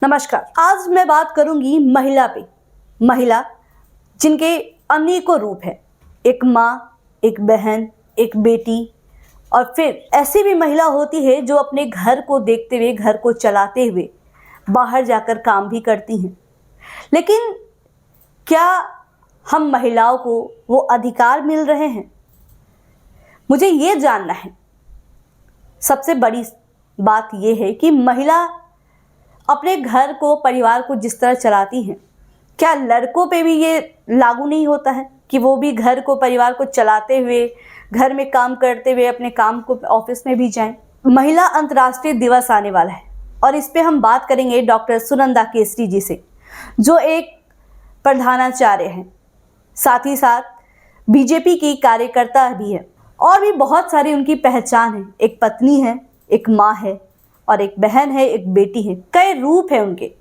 नमस्कार। आज मैं बात करूंगी महिला पे। महिला जिनके अनेकों रूप हैं, एक माँ, एक बहन, एक बेटी, और फिर ऐसी भी महिला होती है जो अपने घर को देखते हुए, घर को चलाते हुए बाहर जाकर काम भी करती हैं। लेकिन क्या हम महिलाओं को वो अधिकार मिल रहे हैं? मुझे ये जानना है। सबसे बड़ी बात ये है कि महिला अपने घर को, परिवार को जिस तरह चलाती हैं, क्या लड़कों पे भी ये लागू नहीं होता है कि वो भी घर को, परिवार को चलाते हुए, घर में काम करते हुए अपने काम को, ऑफिस में भी जाएं? महिला अंतर्राष्ट्रीय दिवस आने वाला है और इस पे हम बात करेंगे डॉक्टर सुनंदा केसरी जी से, जो एक प्रधानाचार्य हैं, साथ ही साथ बीजेपी की कार्यकर्ता भी है, और भी बहुत सारी उनकी पहचान है। एक पत्नी है, एक माँ है, और एक बहन है, एक बेटी है। कई रूप है उनके।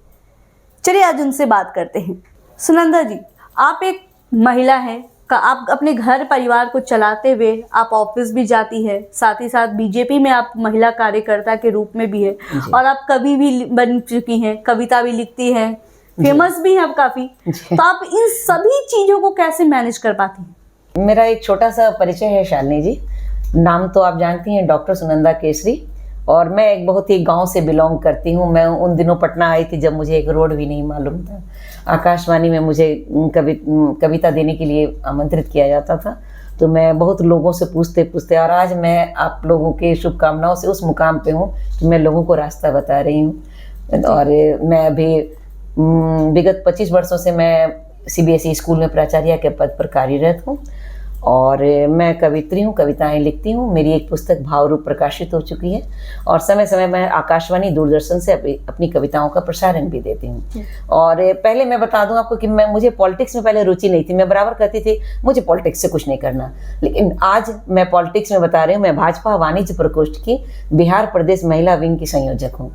चलिए आज उनसे बात करते हैं। सुनंदा जी, आप एक महिला हैं, आप अपने घर परिवार को चलाते हुए आप ऑफिस भी जाती है, साथ ही साथ बीजेपी में आप महिला कार्यकर्ता के रूप में भी है, और आप कवि भी बन चुकी हैं, कविता भी लिखती हैं, फेमस भी हैं आप काफ़ी। तो आप इन सभी चीज़ों को कैसे मैनेज कर पाती हैं? मेरा एक छोटा सा परिचय है शालिनी जी। नाम तो आप जानती हैं, डॉक्टर सुनंदा केसरी, और मैं एक बहुत ही गांव से बिलोंग करती हूं। मैं उन दिनों पटना आई थी जब मुझे एक रोड भी नहीं मालूम था। आकाशवाणी में मुझे कविता देने के लिए आमंत्रित किया जाता था, तो मैं बहुत लोगों से पूछते पूछते, और आज मैं आप लोगों के शुभकामनाओं से उस मुकाम पे हूँ कि मैं लोगों को रास्ता बता रही हूँ। और मैं अभी विगत 25 वर्षों से मैं CBSE स्कूल में प्राचार्य के पद पर कार्यरत हूँ, और मैं कवित्री हूँ, कविताएं लिखती हूँ। मेरी एक पुस्तक भाव रूप प्रकाशित हो चुकी है, और समय समय मैं आकाशवाणी, दूरदर्शन से अपनी कविताओं का प्रसारण भी देती हूँ। और पहले मैं बता दूँ आपको कि मुझे पॉलिटिक्स में पहले रुचि नहीं थी। मैं बराबर कहती थी मुझे पॉलिटिक्स से कुछ नहीं करना, लेकिन आज मैं पॉलिटिक्स में बता रही हूँ। मैं भाजपा वाणिज्य प्रकोष्ठ की बिहार प्रदेश महिला विंग की संयोजक हूँ,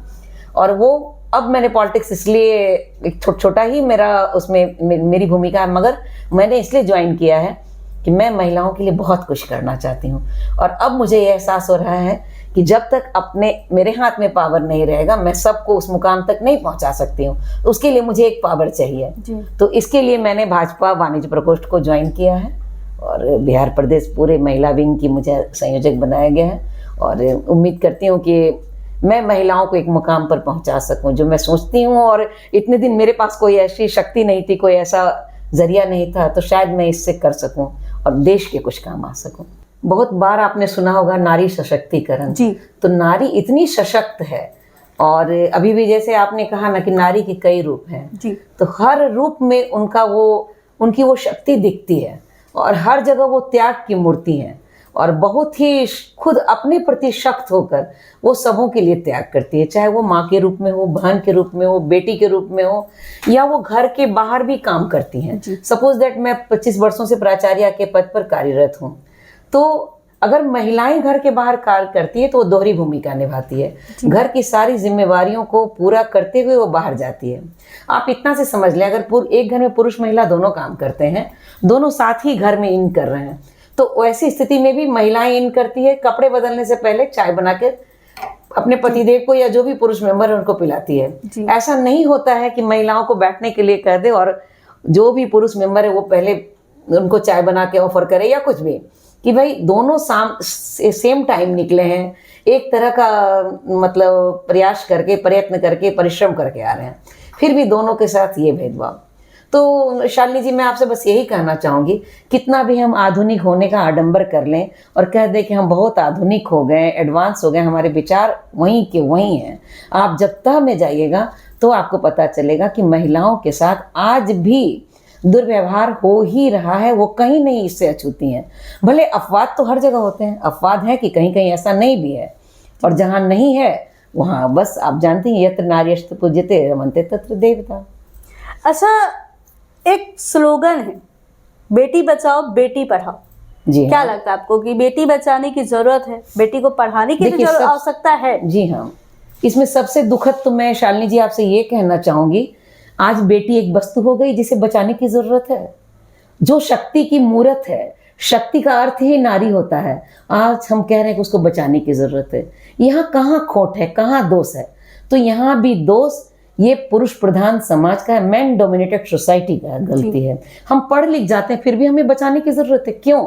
और वो अब मैंने पॉलिटिक्स इसलिए एक छोटा ही मेरा उसमें मेरी भूमिका है, मगर मैंने इसलिए ज्वाइन किया है कि मैं महिलाओं के लिए बहुत कुछ करना चाहती हूँ। और अब मुझे ये एहसास हो रहा है कि जब तक मेरे हाथ में पावर नहीं रहेगा, मैं सबको उस मुकाम तक नहीं पहुँचा सकती हूँ। उसके लिए मुझे एक पावर चाहिए। तो इसके लिए मैंने भाजपा वाणिज्य प्रकोष्ठ को ज्वाइन किया है, और बिहार प्रदेश पूरे महिला विंग की मुझे संयोजक बनाया गया है। और उम्मीद करती हूँ कि मैं महिलाओं को एक मुकाम पर पहुँचा सकूँ जो मैं सोचती हूँ। और इतने दिन मेरे पास कोई ऐसी शक्ति नहीं थी, कोई ऐसा जरिया नहीं था, तो शायद मैं इससे कर सकूं और देश के कुछ काम आ सकूं। बहुत बार आपने सुना होगा नारी सशक्तिकरण जी। तो नारी इतनी सशक्त है, और अभी भी जैसे आपने कहा ना कि नारी के कई रूप हैं जी। तो हर रूप में उनकी वो शक्ति दिखती है, और हर जगह वो त्याग की मूर्ति है, और बहुत ही खुद अपने प्रति सख्त होकर वो सबों के लिए त्याग करती है। चाहे वो माँ के रूप में हो, बहन के रूप में हो, बेटी के रूप में हो, या वो घर के बाहर भी काम करती हैं। सपोज दैट मैं 25 वर्षों से प्राचार्य के पद पर कार्यरत हूँ, तो अगर महिलाएं घर के बाहर कार्य करती है तो वो दोहरी भूमिका निभाती है। घर की सारी जिम्मेवारियों को पूरा करते हुए वो बाहर जाती है। आप इतना से समझ लें, अगर एक घर में पुरुष महिला दोनों काम करते हैं, दोनों साथ ही घर में इन कर रहे हैं, तो ऐसी स्थिति में भी महिलाएं इन करती है। कपड़े बदलने से पहले चाय बना के अपने पतिदेव को या जो भी पुरुष मेंबर है उनको पिलाती है। ऐसा नहीं होता है कि महिलाओं को बैठने के लिए कह दे और जो भी पुरुष मेंबर है वो पहले उनको चाय बना के ऑफर करे, या कुछ भी, कि भाई दोनों सेम टाइम निकले हैं, एक तरह का मतलब प्रयास करके, प्रयत्न करके, परिश्रम करके आ रहे हैं, फिर भी दोनों के साथ ये भेदभाव। तो शालिनी जी, मैं आपसे बस यही कहना चाहूँगी, कितना भी हम आधुनिक होने का आडंबर कर लें और कह दें कि हम बहुत आधुनिक हो गए, एडवांस हो गए, हमारे विचार वहीं के वहीं हैं, आप जब तह में जाइएगा तो आपको पता चलेगा कि महिलाओं के साथ आज भी दुर्व्यवहार हो ही रहा है। वो कहीं नहीं इससे अछूती हैं। भले अपवाद तो हर जगह होते हैं, अपवाद है कि कहीं कहीं ऐसा नहीं भी है, और जहाँ नहीं है वहाँ बस आप जानती हैं, यत्र नार्यस्तु पूज्यते रमन्ते तत्र देवता। अच्छा, एक स्लोगन है, बेटी बचाओ बेटी पढ़ाओ। जी क्या लगता है आपको कि बेटी बचाने की जरूरत है, बेटी को पढ़ाने की आवश्यकता है? जी हाँ। इसमें सबसे दुखद तो मैं शालिनी जी आपसे ये कहना चाहूंगी, आज बेटी एक वस्तु हो गई जिसे बचाने की जरूरत है, जो शक्ति की मूर्त है। शक्ति का अर्थ ही नारी होता है। आज हम कह रहे हैं कि उसको बचाने की जरूरत है। यहाँ कहाँ खोट है, कहाँ दोष है? तो यहाँ भी दोष ये पुरुष प्रधान समाज का है, मैन डोमिनेटेड सोसाइटी का गलती है। हम पढ़ लिख जाते हैं फिर भी हमें बचाने की जरूरत है। क्यों?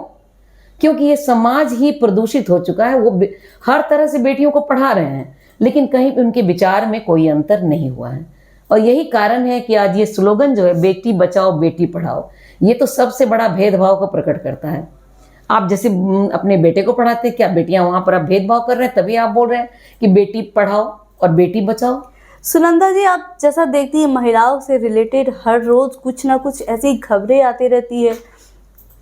क्योंकि ये समाज ही प्रदूषित हो चुका है। वो हर तरह से बेटियों को पढ़ा रहे हैं, लेकिन कहीं भी उनके विचार में कोई अंतर नहीं हुआ है। और यही कारण है कि आज ये स्लोगन जो है, बेटी बचाओ बेटी पढ़ाओ, ये तो सबसे बड़ा भेदभाव को प्रकट करता है। आप जैसे अपने बेटे को पढ़ाते हैं, क्या बेटियां वहां पर आप भेदभाव कर रहे हैं? तभी आप बोल रहे हैं कि बेटी पढ़ाओ और बेटी बचाओ। सुनंदा जी, आप जैसा देखती हैं महिलाओं से रिलेटेड हर रोज कुछ ना कुछ ऐसी खबरें आती रहती है,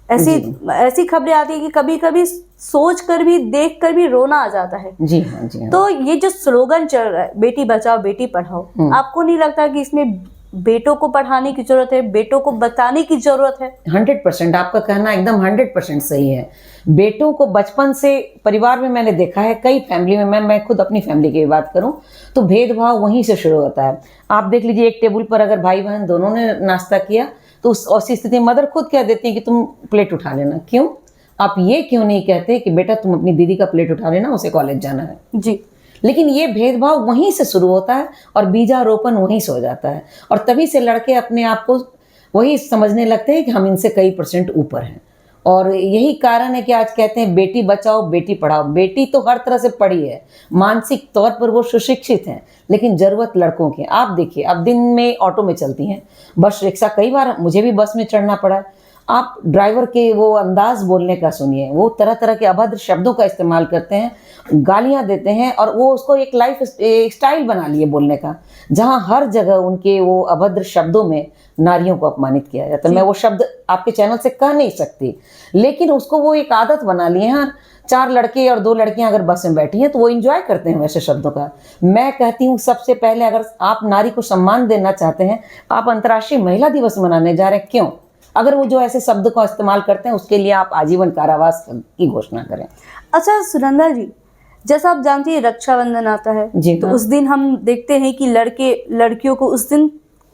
ऐसी खबरें आती है कि कभी कभी सोच कर भी देख कर भी रोना आ जाता है। जी हाँ, जी हाँ। तो ये जो स्लोगन चल रहा है बेटी बचाओ बेटी पढ़ाओ, आपको नहीं लगता कि इसमें बेटों को पढ़ाने की जरूरत है, बेटों को बताने की जरूरत है? 100% आपका कहना एकदम 100% सही है। बेटों को बचपन से परिवार में मैंने देखा है, कई फैमिली में, मैं खुद अपनी फैमिली की बात करूं तो भेदभाव वहीं से शुरू होता है। आप देख लीजिए, एक टेबल पर अगर भाई बहन दोनों ने नाश्ता किया तो उस ऐसी स्थिति में मदर खुद कह देती है कि तुम प्लेट उठा लेना। क्यों? आप ये क्यों नहीं कहते कि बेटा तुम अपनी दीदी का प्लेट उठा लेना, उसे कॉलेज जाना है? जी। लेकिन ये भेदभाव वहीं से शुरू होता है और बीजारोपण वहीं से हो जाता है, और तभी से लड़के अपने आप को वही समझने लगते हैं कि हम इनसे कई % ऊपर हैं। और यही कारण है कि आज कहते हैं बेटी बचाओ बेटी पढ़ाओ। बेटी तो हर तरह से पढ़ी है, मानसिक तौर पर वो सुशिक्षित हैं, लेकिन ज़रूरत लड़कों की। आप देखिए, अब दिन में ऑटो में चलती हैं, बस रिक्शा, कई बार मुझे भी बस में चढ़ना पड़ा। आप ड्राइवर के वो अंदाज बोलने का सुनिए, वो तरह तरह के अभद्र शब्दों का इस्तेमाल करते हैं, गालियां देते हैं, और वो उसको एक लाइफ स्टाइल बना लिए बोलने का, जहां हर जगह उनके वो अभद्र शब्दों में नारियों को अपमानित किया जाता है। मैं वो शब्द आपके चैनल से कह नहीं सकती, लेकिन उसको वो एक आदत बना लिए हैं। 4 लड़के और 2 लड़कियां अगर बस में बैठी हैं तो वो इंजॉय करते हैं वैसे शब्दों का। मैं कहती हूँ सबसे पहले, अगर आप नारी को सम्मान देना चाहते हैं, आप अंतर्राष्ट्रीय महिला दिवस मनाने जा रहे हैं, क्यों? अगर वो जो ऐसे शब्द का इस्तेमाल करते हैं उसके लिए आप आजीवन कारावास की घोषणा करें। अच्छा सुनंदा जी, जैसा आप जानती हैं रक्षाबंधन आता है जी तो हाँ। उस दिन हम देखते हैं कि लड़के लड़कियों को उस दिन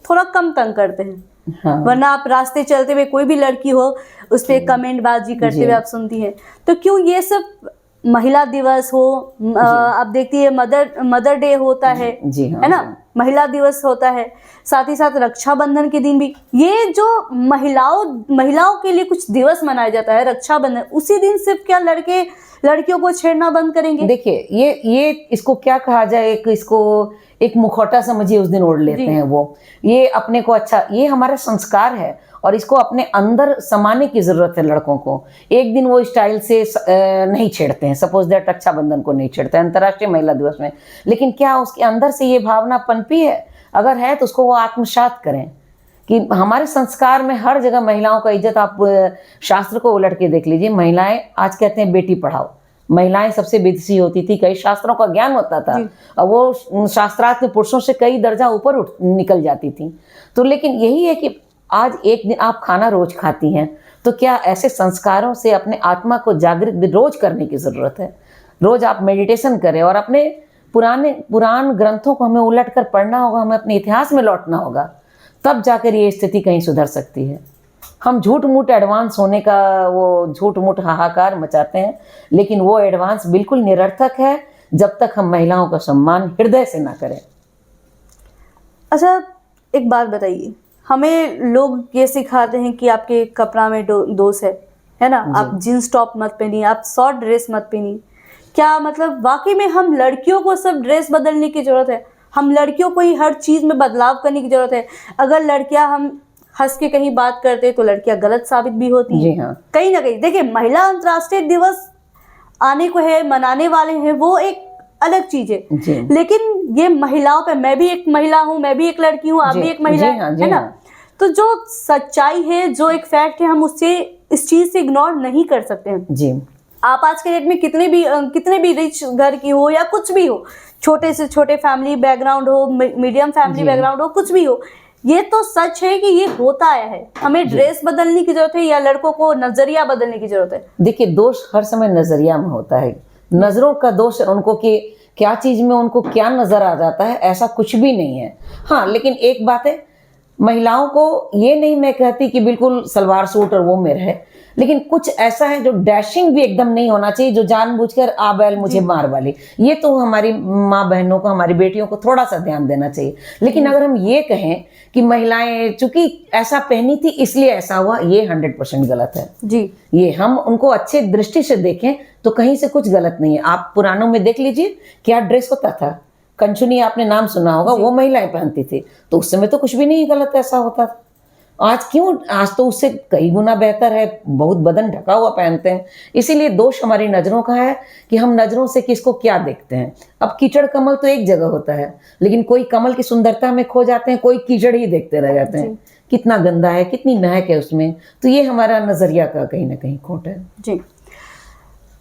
थोड़ा कम तंग करते हैं। हाँ। वरना आप रास्ते चलते हुए कोई भी लड़की हो उस पर कमेंट बाजी करते हुए आप सुनती हैं। तो क्यों ये सब महिला दिवस हो, आप देखती है मदर डे होता है, जी हाँ, है ना, महिला दिवस होता है, साथ ही साथ रक्षाबंधन के दिन भी ये जो महिलाओं के लिए कुछ दिवस मनाया जाता है रक्षाबंधन, उसी दिन सिर्फ क्या लड़के लड़कियों को छेड़ना बंद करेंगे? देखिए, ये इसको क्या कहा जाए, एक मुखौटा समझिए उस दिन ओढ़ लेते हैं वो। ये अपने को अच्छा, ये हमारा संस्कार है और इसको अपने अंदर समाने की जरूरत है लड़कों को। एक दिन वो स्टाइल से नहीं छेड़ते हैं, सपोज दैट रक्षाबंधन को नहीं छेड़ते हैं अंतर्राष्ट्रीय महिला दिवस में, लेकिन क्या उसके अंदर से ये भावना पनपी है? अगर है तो उसको वो आत्मसात करें कि हमारे संस्कार में हर जगह महिलाओं का इज्जत। आप शास्त्र को उलट के देख लीजिए, महिलाएं आज कहते हैं बेटी पढ़ाओ। महिलाएं सबसे विदुषी होती थी, कई शास्त्रों का ज्ञान होता था और वो शास्त्रार्थ में पुरुषों से कई दर्जा ऊपर निकल जाती थी। तो लेकिन यही है कि आज एक दिन आप खाना रोज खाती हैं, तो क्या ऐसे संस्कारों से अपने आत्मा को जागृत रोज करने की जरूरत है? रोज आप मेडिटेशन करें और अपने पुरान ग्रंथों को हमें उलट कर पढ़ना होगा, हमें अपने इतिहास में लौटना होगा, तब जाकर ये स्थिति कहीं सुधर सकती है। हम झूठ मूठ एडवांस होने का वो झूठ मूठ हाहाकार मचाते हैं, लेकिन वो एडवांस बिल्कुल निरर्थक है जब तक हम महिलाओं का सम्मान हृदय से ना करें। अच्छा एक बात बताइए, हमें लोग ये सिखाते हैं कि आपके कपड़ा में दोष है ना, आप जींस टॉप मत पहनिए, आप शॉर्ट ड्रेस मत पहनिए। क्या मतलब वाकई में हम लड़कियों को सब ड्रेस बदलने की जरूरत है? हम लड़कियों को ही हर चीज में बदलाव करने की जरूरत है? अगर लड़कियां हम हंस के कहीं बात करते हैं तो लड़कियां गलत साबित भी होती हैं। जी हाँ। कहीं ना कहीं देखिए, महिला अंतर्राष्ट्रीय दिवस आने को है, मनाने वाले हैं, वो एक अलग चीज है, लेकिन ये महिलाओं पे, मैं भी एक महिला हूँ, मैं भी एक लड़की हूँ, आप भी एक महिला है ना, तो जो सच्चाई है, जो एक फैक्ट है, हम उससे इस चीज से इग्नोर नहीं कर सकते हैं। जी। आप आज के डेट में कितने भी रिच घर की हो या कुछ भी हो, छोटे से छोटे फैमिली बैकग्राउंड हो, मीडियम फैमिली बैकग्राउंड हो, कुछ भी हो, ये तो सच है कि ये होता आया है। हमें ड्रेस बदलने की जरूरत है या लड़कों को नजरिया बदलने की जरूरत है? देखिए, दोष हर समय नजरिया में होता है, नजरों का दोष है उनको कि क्या चीज में उनको क्या नजर आ जाता है, ऐसा कुछ भी नहीं है। हाँ, लेकिन एक बात है, महिलाओं को ये नहीं मैं कहती कि बिल्कुल सलवार सूट और वो में रहे, लेकिन कुछ ऐसा है जो डैशिंग भी एकदम नहीं होना चाहिए, जो जानबूझकर आ बैल मुझे मार वाली। ये तो हमारी माँ बहनों को, हमारी बेटियों को थोड़ा सा ध्यान देना चाहिए। लेकिन अगर हम ये कहें कि महिलाएं चूंकि ऐसा पहनी थी इसलिए ऐसा हुआ, ये 100% गलत है जी। ये हम उनको अच्छे दृष्टि से देखें तो कहीं से कुछ गलत नहीं है। आप पुरानों में देख लीजिए क्या ड्रेस होता था, कंचुनी आपने नाम सुना होगा, वो महिलाएं पहनती थी, तो उस समय तो कुछ भी नहीं गलत ऐसा होता था। आज क्यों, आज तो उससे कई गुना बेहतर है, बहुत बदन ढका हुआ पहनते हैं। इसीलिए दोष हमारी नजरों का है कि हम नजरों से किसको क्या देखते हैं। अब कीचड़ कमल तो एक जगह होता है, लेकिन कोई कमल की सुंदरता में खो जाते हैं, कोई कीचड़ ही देखते रह जाते हैं, कितना गंदा है, कितनी महक है उसमें। तो ये हमारा नजरिया का कहीं ना कहीं खोट है। जी,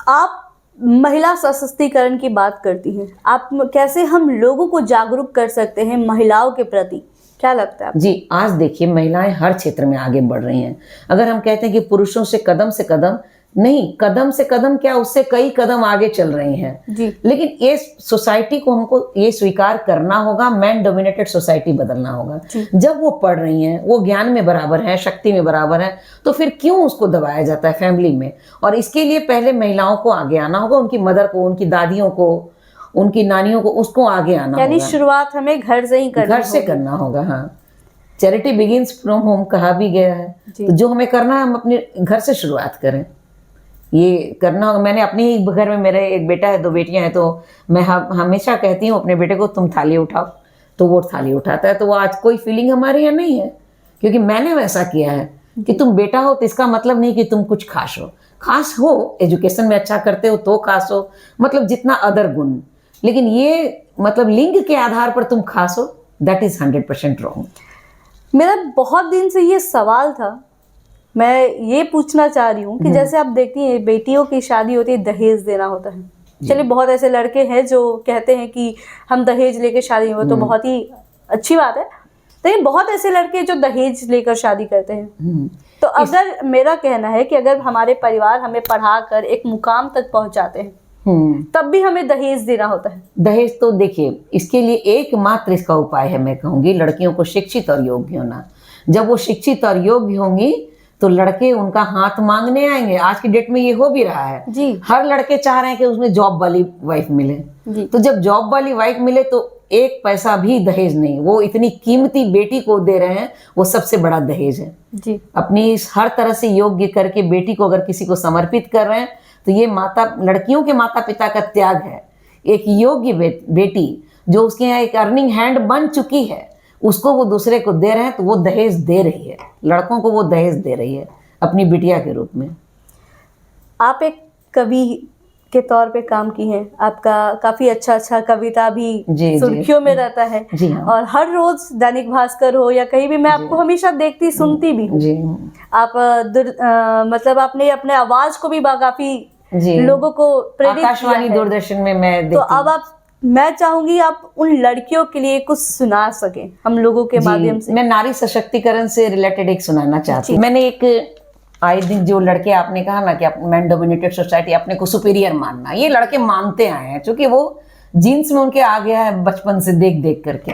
आप महिला सशक्तिकरण की बात करती हैं, आप कैसे हम लोगों को जागरूक कर सकते हैं महिलाओं के प्रति, क्या लगता है आपको? जी, आज देखिए महिलाएं हर क्षेत्र में आगे बढ़ रही हैं। अगर हम कहते हैं कि पुरुषों से कदम नहीं, कदम से कदम क्या, उससे कई कदम आगे चल रही हैं जी। लेकिन ये सोसाइटी को हमको ये स्वीकार करना होगा, मैन डोमिनेटेड सोसाइटी बदलना होगा। जब वो पढ़ रही हैं, वो ज्ञान में बराबर है, शक्ति में बराबर है, तो फिर क्यों उसको दबाया जाता है फैमिली में। और इसके लिए पहले महिलाओं को आगे आना होगा, उनकी मदर को, उनकी दादियों को, उनकी नानियों को, उसको आगे आना होगा। यानी शुरुआत हमें घर से ही करनी घर से करना होगा। हाँ, चैरिटी बिगिंस फ्रॉम होम कहा भी गया है। तो जो हमें करना है हम अपने घर से शुरुआत करें, ये करना होगा। मैंने अपने ही घर में, मेरे एक बेटा है, 2 बेटियां हैं, तो मैं हमेशा कहती हूँ अपने बेटे को तुम थाली उठाओ, तो वो थाली उठाता है। तो वो आज कोई फीलिंग हमारे यहाँ नहीं है, क्योंकि मैंने वैसा किया है कि तुम बेटा हो तो इसका मतलब नहीं कि तुम कुछ खास हो, एजुकेशन में अच्छा करते हो तो खास हो, मतलब जितना अदर गुण। लेकिन ये मतलब लिंग के आधार पर तुम खास हो, दैट इज 100% रॉन्ग। मेरा बहुत दिन से ये सवाल था, मैं ये पूछना चाह रही हूँ कि जैसे आप देखती हैं बेटियों की शादी होती है, दहेज देना होता है। चलिए, बहुत ऐसे लड़के हैं जो कहते हैं कि हम दहेज लेकर शादी हो, तो बहुत ही अच्छी बात है। लेकिन बहुत ऐसे लड़के जो दहेज लेकर शादी करते हैं। तो अगर मेरा कहना है कि अगर हमारे परिवार हमें पढ़ाकर एक मुकाम तक पहुंचाते हैं, तब भी हमें दहेज देना होता है। दहेज तो देखिए, इसके लिए एकमात्र इसका उपाय है, मैं कहूंगी लड़कियों को शिक्षित और योग्य होना। जब वो शिक्षित और योग्य होंगी तो लड़के उनका हाथ मांगने आएंगे। आज की डेट में ये हो भी रहा है जी। हर लड़के चाह रहे हैं कि उसमें जॉब वाली वाइफ मिले जी। तो जब जॉब वाली वाइफ मिले तो एक पैसा भी दहेज नहीं, वो इतनी कीमती बेटी को दे रहे हैं, वो सबसे बड़ा दहेज है जी। अपनी इस हर तरह से योग्य करके बेटी को अगर किसी को समर्पित कर रहे हैं तो ये लड़कियों के माता पिता का त्याग है। एक योग्य बेटी जो उसके यहाँ एक अर्निंग हैंड बन चुकी है, उसको वो दूसरे को दे रहे हैं, तो वो दहेज दे रही है, लड़कों को वो दहेज दे रही है अपनी बिटिया के रूप में। आप एक कवि के तौर पे काम की हैं, आपका काफी अच्छा कविता भी सुर्खियों में रहता है। जी हाँ। और हर रोज दैनिक भास्कर हो या कहीं भी मैं आपको हमेशा देखती सुनती भी हूँ। आप मतलब आपने अपने आवाज को भी काफी लोगों को प्रेरित किया है। आकाशवाणी दूरदर्शन में मैं देखती। तो अब मैं चाहूंगी आप उन लड़कियों के लिए कुछ सुना सके हम लोगों के माध्यम से। मैं नारी सशक्तिकरण से रिलेटेड एक सुनाना चाहती हूँ। मैंने एक आए दिन जो लड़के, आपने कहा ना कि मैन डोमिनेटेड सोसाइटी, अपने को सुपीरियर मानना, ये लड़के मानते आए हैं क्योंकि वो जीन्स में उनके आ गया है बचपन से देख देख करके।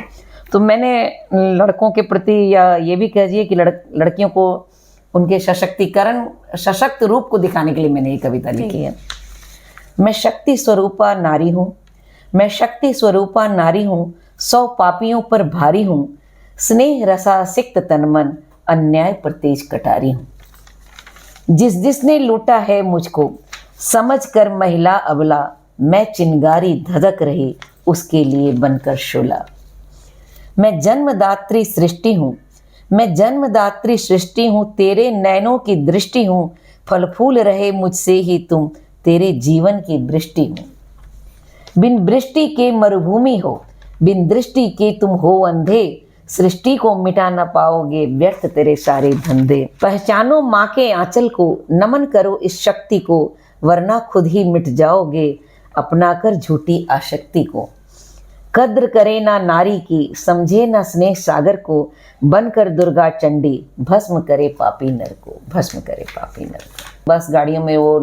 तो मैंने लड़कों के प्रति, या ये भी कहिए कि लड़कियों को उनके सशक्तिकरण, सशक्त रूप को दिखाने के लिए मैंने ये कविता लिखी है। मैं शक्ति स्वरूपा नारी हूँ, मैं शक्ति स्वरूपा नारी हूँ, 100 पापियों पर भारी हूँ, स्नेह रसा सिक्त तन मन, अन्याय पर तेज कटारी हूँ। जिसने लूटा है मुझको समझ कर महिला अबला, मैं चिंगारी धधक रही उसके लिए बनकर शोला। मैं जन्मदात्री सृष्टि हूँ, मैं जन्मदात्री सृष्टि हूँ, तेरे नैनों की दृष्टि हूँ, फल फूल रहे मुझसे ही तुम, तेरे जीवन की वृष्टि हूँ। बिन वृष्टि के मरुभूमि हो, बिन दृष्टि के तुम हो अंधे, सृष्टि को मिटा न पाओगे व्यर्थ तेरे सारे धंधे। पहचानो माँ के आंचल को, नमन करो इस शक्ति को, वरना खुद ही मिट जाओगे अपनाकर झूठी आशक्ति को। कद्र करे ना नारी की, समझे ना स्नेह सागर को, बनकर दुर्गा चंडी भस्म करे पापी नर को, भस्म करे पापी नर को। बस गाड़ियों में वो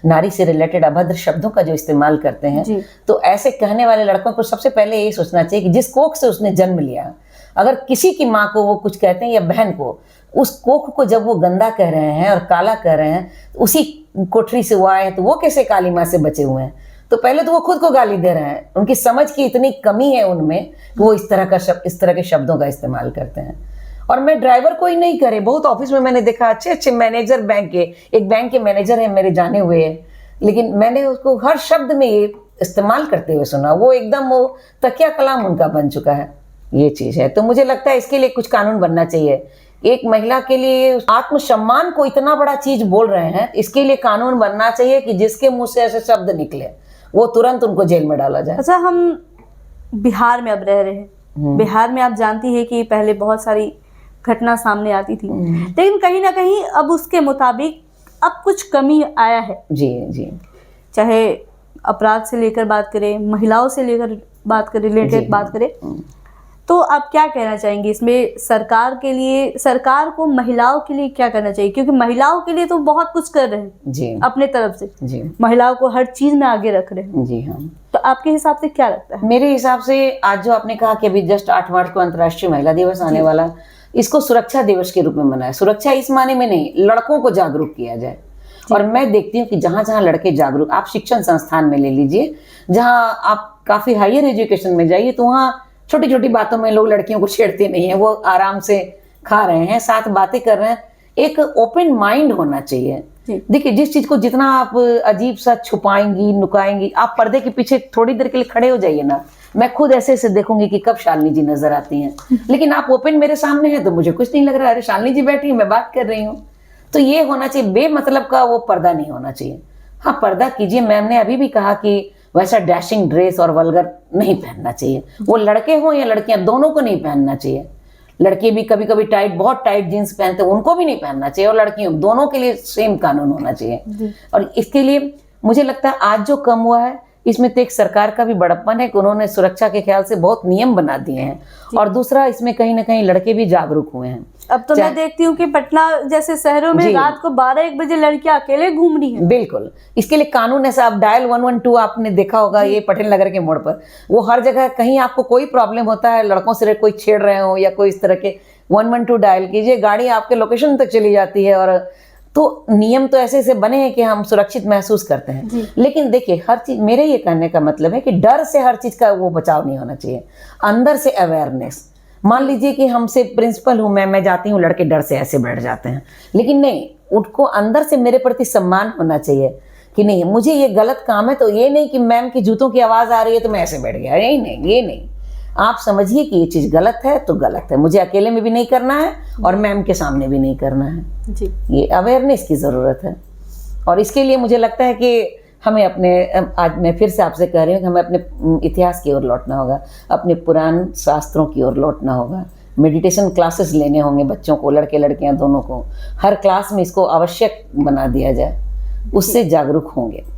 नारी से रिलेटेड अभद्र शब्दों का जो इस्तेमाल करते हैं, तो ऐसे कहने वाले लड़कों को सबसे पहले यही सोचना चाहिए कि जिस कोख से उसने जन्म लिया, अगर किसी की माँ को वो कुछ कहते हैं या बहन को, उस कोख को जब वो गंदा कह रहे हैं और काला कह रहे हैं, उसी कोठरी से वो आए हैं, तो वो कैसे काली माँ से बचे हुए हैं? तो पहले तो वो खुद को गाली दे रहे हैं। उनकी समझ की इतनी कमी है उनमें कि वो इस तरह के शब्दों का इस्तेमाल करते हैं। और मैं ड्राइवर को ही नहीं करे, बहुत ऑफिस में मैंने देखा अच्छे अच्छे मैनेजर, एक बैंक के मैनेजर है मेरे जाने हुए, लेकिन मैंने उसको हर शब्द में ये इस्तेमाल करते हुए सुना। वो एकदम वो तकिया कलाम उनका बन चुका है, ये चीज़ है। तो मुझे लगता है इसके लिए कुछ कानून बनना चाहिए। एक महिला के लिए आत्मसम्मान को इतना बड़ा चीज बोल रहे हैं, इसके लिए कानून बनना चाहिए कि जिसके मुंह से ऐसे शब्द निकले वो तुरंत उनको जेल में डाला जाए। अच्छा, हम बिहार में अब रह रहे हैं। बिहार में आप जानती है कि पहले बहुत सारी घटना सामने आती थी, लेकिन कहीं ना कहीं अब उसके मुताबिक अब कुछ कमी आया है। जी जी। चाहे अपराध से लेकर बात करें, महिलाओं से लेकर बात करें, रिलेटेड बात करें, तो आप क्या कहना चाहेंगे इसमें? सरकार के लिए, सरकार को महिलाओं के लिए क्या करना चाहिए? क्योंकि महिलाओं के लिए तो बहुत कुछ कर रहे हैं जी अपने तरफ से, जी, महिलाओं को हर चीज में आगे रख रहे हैं। जी हाँ। तो आपके हिसाब से क्या लगता है? मेरे हिसाब से आज जो आपने कहा कि अभी जस्ट 8 मार्च को अंतर्राष्ट्रीय महिला दिवस आने वाला, इसको सुरक्षा दिवस के रूप में मनाए। सुरक्षा इस माने में नहीं, लड़कों को जागरूक किया जाए। और मैं देखती हूँ कि जहाँ जहाँ लड़के जागरूक, आप शिक्षण संस्थान में ले लीजिए, जहाँ आप काफी हायर एजुकेशन में जाइए, तो वहाँ छोटी छोटी बातों में लोग लड़कियों को छेड़ते नहीं है, वो आराम से खा रहे हैं, साथ बातें कर रहे हैं। एक ओपन माइंड होना चाहिए। देखिए, जिस चीज को जितना आप अजीब सा छुपाएंगी, नुकाएंगी, आप पर्दे के पीछे थोड़ी देर के लिए खड़े हो जाइए ना, मैं खुद ऐसे ऐसे देखूंगी कि कब शालिनी जी नजर आती हैं। लेकिन आप ओपन मेरे सामने हैं तो मुझे कुछ नहीं लग रहा, अरे शालिनी जी बैठी है, मैं बात कर रही हूँ। तो ये होना चाहिए, बेमतलब का वो पर्दा नहीं होना चाहिए। हाँ, पर्दा कीजिए। मैम ने अभी भी कहा कि वैसा डैशिंग ड्रेस और वल्गर नहीं पहनना चाहिए। वो लड़के हों या लड़कियां, दोनों को नहीं पहनना चाहिए। लड़के भी कभी कभी बहुत टाइट जीन्स पहनते हैं, उनको भी नहीं पहनना चाहिए। और लड़कियों, दोनों के लिए सेम कानून होना चाहिए। और इसके लिए मुझे लगता है आज जो कम हुआ है, इसमें तो एक सरकार का भी बड़प्पन है कि उन्होंने सुरक्षा के ख्याल से बहुत नियम बना दिए हैं। और दूसरा, इसमें कहीं ना कहीं लड़के भी जागरूक हुए हैं। अब तो मैं देखती हूँ कि पटना जैसे शहरों में रात को 12-1 बजे लड़कियां अकेले घूम रही हैं। बिल्कुल, इसके लिए कानून ऐसा, आप डायल 112 आपने देखा होगा, ये पटेल नगर के मोड़ पर, वो हर जगह, कहीं आपको कोई प्रॉब्लम होता है, लड़कों से कोई छेड़ रहे हो या कोई इस तरह के, 112 डायल कीजिए, गाड़ी आपके लोकेशन तक चली जाती है। और तो नियम तो ऐसे ऐसे बने हैं कि हम सुरक्षित महसूस करते हैं। लेकिन देखिए, हर चीज, मेरे ये कहने का मतलब है कि डर से हर चीज का वो बचाव नहीं होना चाहिए, अंदर से अवेयरनेस। मान लीजिए कि हमसे प्रिंसिपल हूँ मैं जाती हूँ, लड़के डर से ऐसे बैठ जाते हैं, लेकिन नहीं, उनको अंदर से मेरे प्रति सम्मान होना चाहिए कि नहीं, मुझे ये गलत काम है। तो ये नहीं कि मैम की जूतों की आवाज आ रही है तो मैं ऐसे बैठ गया, यही नहीं, ये नहीं। आप समझिए कि ये चीज गलत है तो गलत है, मुझे अकेले में भी नहीं करना है और मैम के सामने भी नहीं करना है जी। ये अवेयरनेस की जरूरत है। और इसके लिए मुझे लगता है कि हमें अपने, आज मैं फिर से आपसे कह रही हूँ कि हमें अपने इतिहास की ओर लौटना होगा, अपने पुराण शास्त्रों की ओर लौटना होगा। मेडिटेशन क्लासेस लेने होंगे बच्चों को, लड़के लड़कियां दोनों को, हर क्लास में इसको आवश्यक बना दिया जाए, उससे जागरूक होंगे।